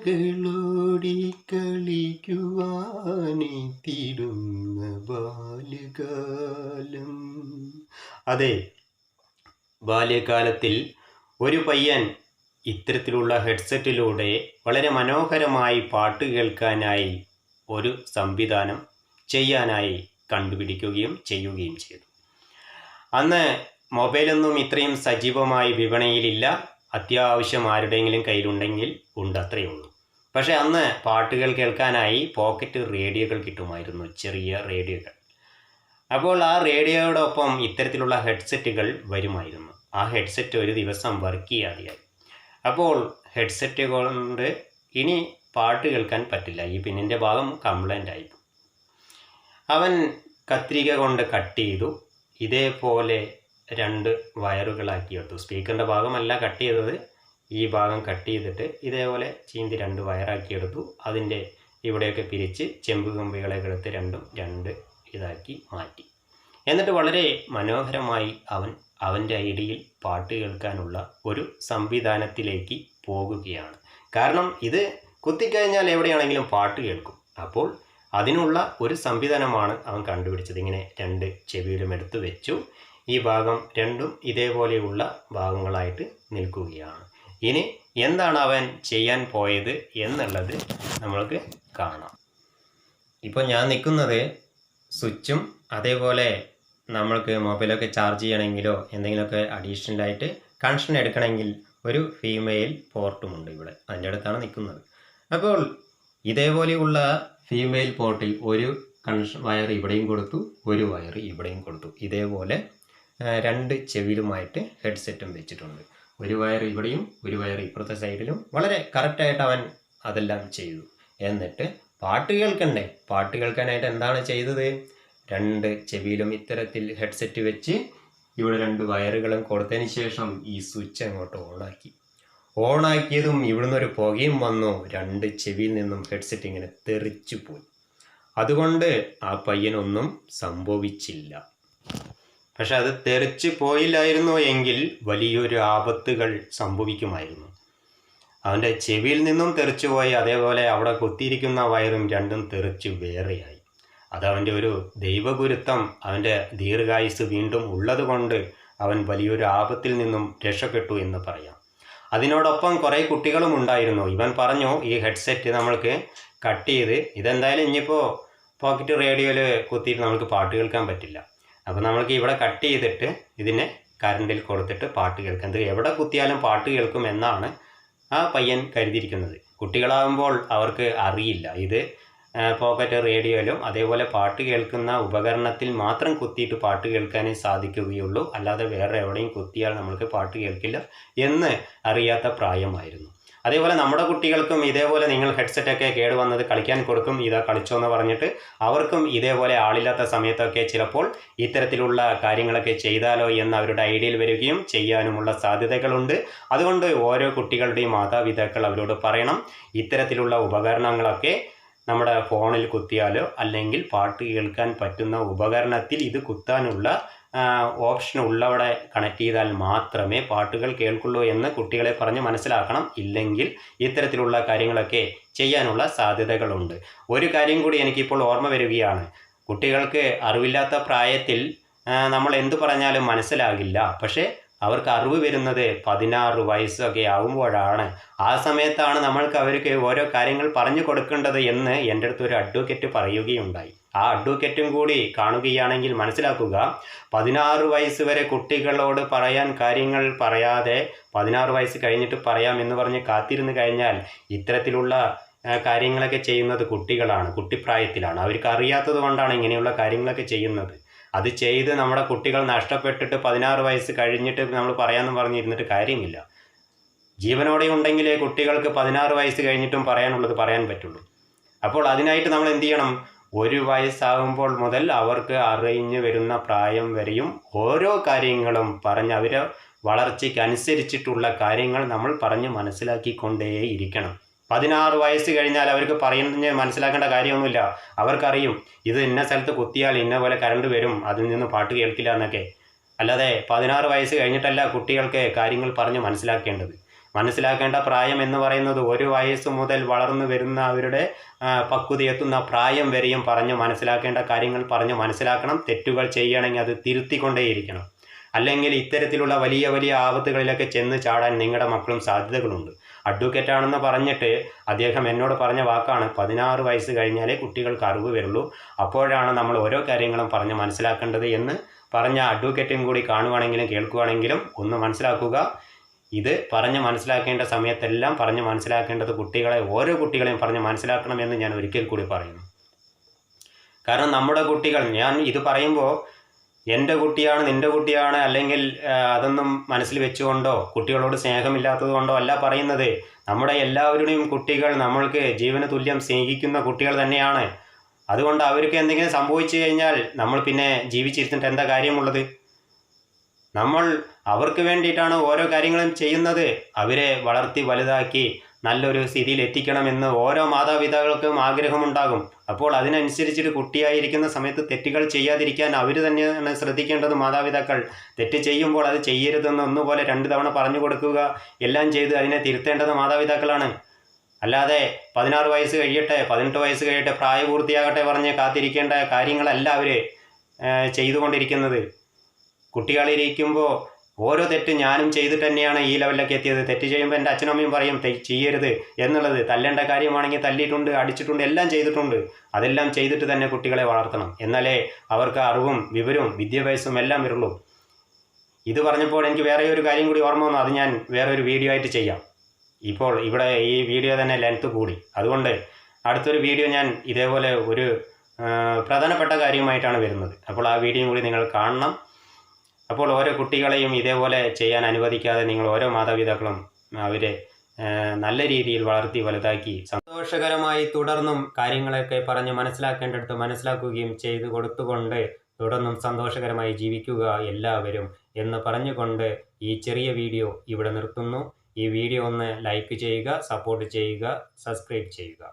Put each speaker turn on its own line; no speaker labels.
കളിക്കുവാനെത്തിടുന്ന ബാല്യകാലം. അതെ, ബാല്യകാലത്തിൽ ഒരു പയ്യൻ ഇത്തരത്തിലുള്ള ഹെഡ്സെറ്റിലൂടെ വളരെ മനോഹരമായി പാട്ട് കേൾക്കാനായി ഒരു സംവിധാനം ചെയ്യാനായി കണ്ടുപിടിക്കുകയും ചെയ്യുകയും ചെയ്തു. അന്ന് മൊബൈലൊന്നും ഇത്രയും സജീവമായി വിപണിയിലില്ല. അത്യാവശ്യം ആരുടെയെങ്കിലും കയ്യിലുണ്ടെങ്കിൽ ഉണ്ട്, അത്രയേ ഉള്ളൂ. പക്ഷേ അന്ന് പാട്ടുകൾ കേൾക്കാനായി പോക്കറ്റ് റേഡിയോകൾ കിട്ടുമായിരുന്നു, ചെറിയ റേഡിയോകൾ. അപ്പോൾ ആ റേഡിയോയോടൊപ്പം ഇത്തരത്തിലുള്ള ഹെഡ്സെറ്റുകൾ വരുമായിരുന്നു. ആ ഹെഡ്സെറ്റ് ഒരു ദിവസം വർക്ക് ചെയ്യാതെയായി. അപ്പോൾ ഹെഡ്സെറ്റ് കൊണ്ട് ഇനി പാട്ട് കേൾക്കാൻ പറ്റില്ല, ഈ പിന്നിൻ്റെ ഭാഗം കംപ്ലൈൻ്റ് ആയി. അവൻ കത്രിക കൊണ്ട് കട്ട് ചെയ്തു. ഇതേപോലെ 2 വയറുകളാക്കി എടുത്തു. സ്പീക്കറിൻ്റെ ഭാഗമല്ല കട്ട് ചെയ്തത്, ഈ ഭാഗം കട്ട് ചെയ്തിട്ട് ഇതേപോലെ ചീന്തി 2 വയറാക്കി എടുത്തു. അതിൻ്റെ ഇവിടെയൊക്കെ പിരിച്ച് ചെമ്പ് കമ്പികളെ എടുത്ത് 2 ഇതാക്കി മാറ്റി. എന്നിട്ട് വളരെ മനോഹരമായി അവൻ്റെ ഐഡിയയിൽ പാട്ട് കേൾക്കാനുള്ള ഒരു സംവിധാനത്തിലേക്ക് പോകുകയാണ്. കാരണം ഇത് കുത്തിക്കഴിഞ്ഞാൽ എവിടെയാണെങ്കിലും പാട്ട് കേൾക്കും. അപ്പോൾ അതിനുള്ള ഒരു സംവിധാനമാണ് അവൻ കണ്ടുപിടിച്ചത്. ഇങ്ങനെ 2 ചെവിയിലും എടുത്തു വെച്ചു. ഈ ഭാഗം 2 ഇതേപോലെയുള്ള ഭാഗങ്ങളായിട്ട് നിൽക്കുകയാണ്. ഇനി എന്താണ് അവൻ ചെയ്യാൻ പോയത് എന്നുള്ളത് നമ്മൾക്ക് കാണാം. ഇപ്പോൾ ഞാൻ നിൽക്കുന്നത് സ്വിച്ചും അതേപോലെ നമ്മൾക്ക് മൊബൈലൊക്കെ ചാർജ് ചെയ്യണമെങ്കിലോ എന്തെങ്കിലുമൊക്കെ അഡീഷണലായിട്ട് കണക്ഷൻ എടുക്കണമെങ്കിൽ ഒരു ഫീമെയിൽ പോർട്ടുമുണ്ട് ഇവിടെ, അതിൻ്റെ അടുത്താണ് നിൽക്കുന്നത്. അപ്പോൾ ഇതേപോലെയുള്ള ഫീമെയിൽ പോർട്ടിൽ ഒരു കണക്ഷൻ വയർ ഇവിടെയും കൊടുത്തു, ഒരു വയർ ഇവിടെയും കൊടുത്തു. ഇതേപോലെ 2 ചെവിയിലുമായിട്ട് ഹെഡ്സെറ്റും വെച്ചിട്ടുണ്ട്. ഒരു വയർ ഇവിടെയും ഒരു വയർ ഇപ്പുറത്തെ സൈഡിലും. വളരെ കറക്റ്റായിട്ട് അവൻ അതെല്ലാം ചെയ്തു. എന്നിട്ട് പാട്ട് കേൾക്കണ്ടേ, പാട്ട് കേൾക്കാനായിട്ട് എന്താണ് ചെയ്തത്? 2 ചെവിയിലും ഇത്തരത്തിൽ ഹെഡ്സെറ്റ് വെച്ച് ഇവിടെ 2 വയറുകളും കൊടുത്തതിന് ശേഷം ഈ സ്വിച്ച് അങ്ങോട്ട് ഓണാക്കിയതും ഇവിടുന്ന് ഒരു പുകയും വന്നു. 2 ചെവിയിൽ നിന്നും ഹെഡ്സെറ്റ് ഇങ്ങനെ തെറിച്ചു പോയി. അതുകൊണ്ട് ആ പയ്യനൊന്നും സംഭവിച്ചില്ല. പക്ഷെ അത് തെറിച്ച് പോയില്ലായിരുന്നു എങ്കിൽ വലിയൊരു ആപത്തുകൾ സംഭവിക്കുമായിരുന്നു. അവൻ്റെ ചെവിയിൽ നിന്നും തെറിച്ചു പോയി, അതേപോലെ അവിടെ കുത്തിയിരിക്കുന്ന വയറും 2ഉം തെറിച്ച് വേറെയായി. അതവൻ്റെ ഒരു ദൈവഗുരുത്വം, അവൻ്റെ ദീർഘായുസ് വീണ്ടും ഉള്ളത് കൊണ്ട് അവൻ വലിയൊരു ആപത്തിൽ നിന്നും രക്ഷപ്പെട്ടു എന്ന് പറയാം. അതിനോടൊപ്പം കുറേ കുട്ടികളും ഉണ്ടായിരുന്നു. ഇവൻ പറഞ്ഞു ഈ ഹെഡ്സെറ്റ് നമ്മൾക്ക് കട്ട് ചെയ്ത്, ഇതെന്തായാലും ഇനിയിപ്പോൾ പോക്കറ്റ് റേഡിയോയിൽ കുത്തിയിട്ട് നമുക്ക് പാട്ട് കേൾക്കാൻ പറ്റില്ല. അപ്പോൾ നമ്മൾക്ക് ഇവിടെ കട്ട് ചെയ്തിട്ട് ഇതിനെ കറണ്ടിൽ കൊടുത്തിട്ട് പാട്ട് കേൾക്കാം. ഇത് എവിടെ കുത്തിയാലും പാട്ട് കേൾക്കും എന്നാണ് ആ പയ്യൻ കരുതിയിരിക്കുന്നത്. കുട്ടികളാകുമ്പോൾ അവർക്ക് അറിയില്ല ഇത് പോക്കറ്റ് റേഡിയോയിലും അതേപോലെ പാട്ട് കേൾക്കുന്ന ഉപകരണത്തിൽ മാത്രം കുത്തിയിട്ട് പാട്ട് കേൾക്കാനേ സാധിക്കുകയുള്ളൂ, അല്ലാതെ വേറെ എവിടെയും കുത്തിയാൽ നമ്മൾക്ക് പാട്ട് കേൾക്കില്ല എന്ന് അറിയാത്ത പ്രായമായിരുന്നു. അതേപോലെ നമ്മുടെ കുട്ടികൾക്കും ഇതേപോലെ നിങ്ങൾ ഹെഡ്സെറ്റൊക്കെ കേടുവന്നത് കളിക്കാൻ കൊടുക്കും, ഇതാ കളിച്ചോ എന്ന് പറഞ്ഞിട്ട് അവർക്കും ഇതേപോലെ ആളില്ലാത്ത സമയത്തൊക്കെ ചിലപ്പോൾ ഇത്തരത്തിലുള്ള കാര്യങ്ങളൊക്കെ ചെയ്താലോ എന്ന് അവരുടെ ഐഡിയയിൽ വരികയും ചെയ്യാനുമുള്ള സാധ്യതകളുണ്ട്. അതുകൊണ്ട് ഓരോ കുട്ടികളുടെയും മാതാപിതാക്കൾ അവരോട് പറയണം, ഇത്തരത്തിലുള്ള ഉപകരണങ്ങളൊക്കെ നമ്മുടെ ഫോണിൽ കുത്തിയാലോ അല്ലെങ്കിൽ പാട്ട് കേൾക്കാൻ പറ്റുന്ന ഉപകരണത്തിൽ ഇത് കുത്താനുള്ള ഓപ്ഷൻ ഉള്ളവിടെ കണക്ട് ചെയ്താൽ മാത്രമേ പാട്ടുകൾ കേൾക്കുള്ളൂ എന്ന് കുട്ടികളെ പറഞ്ഞ് മനസ്സിലാക്കണം. ഇല്ലെങ്കിൽ ഇത്തരത്തിലുള്ള കാര്യങ്ങളൊക്കെ ചെയ്യാനുള്ള സാധ്യതകളുണ്ട്. ഒരു കാര്യം കൂടി എനിക്കിപ്പോൾ ഓർമ്മ വരികയാണ്. കുട്ടികൾക്ക് അറിവില്ലാത്ത പ്രായത്തിൽ നമ്മൾ എന്തു പറഞ്ഞാലും മനസ്സിലാകില്ല. പക്ഷേ അവർക്ക് അറിവ് വരുന്നത് 16 വയസ്സൊക്കെ ആകുമ്പോഴാണ്. ആ സമയത്താണ് നമ്മൾക്ക് അവർക്ക് ഓരോ കാര്യങ്ങൾ പറഞ്ഞു കൊടുക്കേണ്ടത് എന്ന് എൻ്റെ അടുത്ത് ഒരു അഡ്വക്കേറ്റ് പറയുകയുണ്ടായി. ആ അഡ്വക്കേറ്റും കൂടി കാണുകയാണെങ്കിൽ മനസ്സിലാക്കുക, 16 വയസ്സ് വരെ കുട്ടികളോട് പറയാൻ കാര്യങ്ങൾ പറയാതെ 16 വയസ്സ് കഴിഞ്ഞിട്ട് പറയാം എന്ന് പറഞ്ഞ് കാത്തിരുന്ന് കഴിഞ്ഞാൽ ഇത്തരത്തിലുള്ള കാര്യങ്ങളൊക്കെ ചെയ്യുന്നത് കുട്ടികളാണ്, കുട്ടിപ്രായത്തിലാണ്. അവർക്ക് അറിയാത്തത് കൊണ്ടാണ് ഇങ്ങനെയുള്ള കാര്യങ്ങളൊക്കെ ചെയ്യുന്നത്. അത് ചെയ്ത് നമ്മുടെ കുട്ടികൾ നഷ്ടപ്പെട്ടിട്ട് 16 വയസ്സ് കഴിഞ്ഞിട്ട് നമ്മൾ പറയാമെന്ന് പറഞ്ഞിരുന്നിട്ട് കാര്യമില്ല. ജീവനോടെ ഉണ്ടെങ്കിലേ കുട്ടികൾക്ക് 16 വയസ്സ് കഴിഞ്ഞിട്ടും പറയാനുള്ളത് പറയാൻ പറ്റുള്ളൂ. അപ്പോൾ അതിനായിട്ട് നമ്മൾ എന്ത് ചെയ്യണം? 1 വയസ്സാകുമ്പോൾ മുതൽ അവർക്ക് അറിഞ്ഞു വരുന്ന പ്രായം വരെയും ഓരോ കാര്യങ്ങളും പറഞ്ഞ് അവരെ വളർച്ചയ്ക്ക് അനുസരിച്ചിട്ടുള്ള കാര്യങ്ങൾ നമ്മൾ പറഞ്ഞ് മനസ്സിലാക്കിക്കൊണ്ടേയിരിക്കണം. 16 വയസ്സ് കഴിഞ്ഞാൽ അവർക്ക് പറഞ്ഞ് മനസ്സിലാക്കേണ്ട കാര്യമൊന്നുമില്ല. അവർക്കറിയും ഇത് ഇന്ന സ്ഥലത്ത് കുത്തിയാൽ ഇന്ന പോലെ കറണ്ട് വരും, അതിൽ നിന്ന് പാട്ട് കേൾക്കില്ല എന്നൊക്കെ. അല്ലാതെ 16 വയസ്സ് കഴിഞ്ഞിട്ടല്ല കുട്ടികൾക്ക് കാര്യങ്ങൾ പറഞ്ഞ് മനസ്സിലാക്കേണ്ടത്. മനസ്സിലാക്കേണ്ട പ്രായം എന്ന് പറയുന്നത് 1 വയസ്സ് മുതൽ വളർന്നു വരുന്ന അവരുടെ പക്വതയെത്തുന്ന പ്രായം വരെയും പറഞ്ഞ് മനസ്സിലാക്കേണ്ട കാര്യങ്ങൾ പറഞ്ഞ് മനസ്സിലാക്കണം. തെറ്റുകൾ ചെയ്യണമെങ്കിൽ അത് തിരുത്തിക്കൊണ്ടേയിരിക്കണം. അല്ലെങ്കിൽ ഇത്തരത്തിലുള്ള വലിയ വലിയ ആപത്തുകളിലൊക്കെ ചെന്ന് ചാടാൻ നിങ്ങളുടെ മക്കളും സാധ്യതകളുണ്ട്. അഡ്വക്കേറ്റാണെന്ന് പറഞ്ഞിട്ട് അദ്ദേഹം എന്നോട് പറഞ്ഞ വാക്കാണ്, 16 വയസ്സ് കഴിഞ്ഞാലേ കുട്ടികൾക്ക് അറിവ് വരുള്ളൂ, അപ്പോഴാണ് നമ്മൾ ഓരോ കാര്യങ്ങളും പറഞ്ഞ് മനസ്സിലാക്കേണ്ടത് എന്ന് പറഞ്ഞ അഡ്വക്കേറ്റും കൂടി കാണുവാണെങ്കിലും കേൾക്കുവാണെങ്കിലും ഒന്ന് മനസ്സിലാക്കുക. ഇത് പറഞ്ഞ് മനസ്സിലാക്കേണ്ട സമയത്തെല്ലാം പറഞ്ഞ് മനസ്സിലാക്കേണ്ടത് ഓരോ കുട്ടികളെയും പറഞ്ഞ് മനസ്സിലാക്കണമെന്ന് ഞാൻ ഒരിക്കൽ കൂടി പറയുന്നു. കാരണം നമ്മുടെ കുട്ടികൾ, ഞാൻ ഇത് പറയുമ്പോൾ എൻ്റെ കുട്ടിയാണ് നിൻ്റെ കുട്ടിയാണ് അല്ലെങ്കിൽ അതൊന്നും മനസ്സിൽ വെച്ചുകൊണ്ടോ കുട്ടികളോട് സ്നേഹമില്ലാത്തത് കൊണ്ടോ അല്ല പറയുന്നത്. നമ്മുടെ എല്ലാവരുടെയും കുട്ടികൾ നമ്മൾക്ക് ജീവന് തുല്യം സ്നേഹിക്കുന്ന കുട്ടികൾ തന്നെയാണ്. അതുകൊണ്ട് അവർക്ക് എന്തെങ്കിലും സംഭവിച്ചു കഴിഞ്ഞാൽ നമ്മൾ പിന്നെ ജീവിച്ചിരുന്നിട്ട് എന്താ കാര്യമുള്ളത്? നമ്മൾ അവർക്ക് വേണ്ടിയിട്ടാണ് ഓരോ കാര്യങ്ങളും ചെയ്യുന്നത്. അവരെ വളർത്തി വലുതാക്കി നല്ലൊരു സ്ഥിതിയിൽ എത്തിക്കണമെന്ന് ഓരോ മാതാപിതാക്കൾക്കും ആഗ്രഹമുണ്ടാകും. അപ്പോൾ അതിനനുസരിച്ചിട്ട് കുട്ടിയായിരിക്കുന്ന സമയത്ത് തെറ്റുകൾ ചെയ്യാതിരിക്കാൻ അവർ തന്നെയാണ് ശ്രദ്ധിക്കേണ്ടത്. മാതാപിതാക്കൾ തെറ്റ് ചെയ്യുമ്പോൾ അത് ചെയ്യരുതെന്ന് ഒന്നുപോലെ 2 തവണ പറഞ്ഞു കൊടുക്കുക, എല്ലാം ചെയ്ത് അതിനെ തിരുത്തേണ്ടത് മാതാപിതാക്കളാണ്. അല്ലാതെ 16 വയസ്സ് കഴിയട്ടെ, 18 വയസ്സ് കഴിയട്ടെ, പ്രായപൂർത്തിയാകട്ടെ പറഞ്ഞ് കാത്തിരിക്കേണ്ട കാര്യങ്ങളല്ല അവർ ചെയ്തുകൊണ്ടിരിക്കുന്നത്. കുട്ടികളിരിക്കുമ്പോൾ ഓരോ തെറ്റ് ഞാനും ചെയ്തിട്ട് തന്നെയാണ് ഈ ലെവലിലേക്ക് എത്തിയത്. തെറ്റ് ചെയ്യുമ്പോൾ എൻ്റെ അച്ഛനും അമ്മയും പറയും ചെയ്യരുത് എന്നുള്ളത്. തല്ലേണ്ട കാര്യമാണെങ്കിൽ തല്ലിയിട്ടുണ്ട്, അടിച്ചിട്ടുണ്ട്, എല്ലാം ചെയ്തിട്ടുണ്ട്. അതെല്ലാം ചെയ്തിട്ട് തന്നെ കുട്ടികളെ വളർത്തണം. എന്നാലേ അവർക്ക് അറിവും വിവരവും വിദ്യാഭ്യാസവും എല്ലാം വരുള്ളൂ. ഇത് പറഞ്ഞപ്പോൾ എനിക്ക് വേറെ ഒരു കാര്യം കൂടി ഓർമ്മ വന്നു. അത് ഞാൻ വേറെ ഒരു വീഡിയോ ആയിട്ട് ചെയ്യാം. ഇപ്പോൾ ഇവിടെ ഈ വീഡിയോ തന്നെ ലെങ്ത് കൂടി, അതുകൊണ്ട് അടുത്തൊരു വീഡിയോ ഞാൻ ഇതേപോലെ ഒരു പ്രധാനപ്പെട്ട കാര്യമായിട്ടാണ് വരുന്നത്. അപ്പോൾ ആ വീഡിയോയും കൂടി നിങ്ങൾ കാണണം. അപ്പോൾ ഓരോ കുട്ടികളെയും ഇതേപോലെ ചെയ്യാൻ അനുവദിക്കാതെ നിങ്ങൾ ഓരോ മാതാപിതാക്കളും അവരെ നല്ല രീതിയിൽ വളർത്തി വലുതാക്കി സന്തോഷകരമായി തുടർന്നും കാര്യങ്ങളൊക്കെ പറഞ്ഞ് മനസ്സിലാക്കേണ്ടടുത്ത് മനസ്സിലാക്കുകയും ചെയ്തു കൊടുത്തുകൊണ്ട് തുടർന്നും സന്തോഷകരമായി ജീവിക്കുക എല്ലാവരും എന്ന് പറഞ്ഞുകൊണ്ട് ഈ ചെറിയ വീഡിയോ ഇവിടെ നിർത്തുന്നു. ഈ വീഡിയോ ഒന്ന് ലൈക്ക് ചെയ്യുക, സപ്പോർട്ട് ചെയ്യുക, സബ്സ്ക്രൈബ് ചെയ്യുക.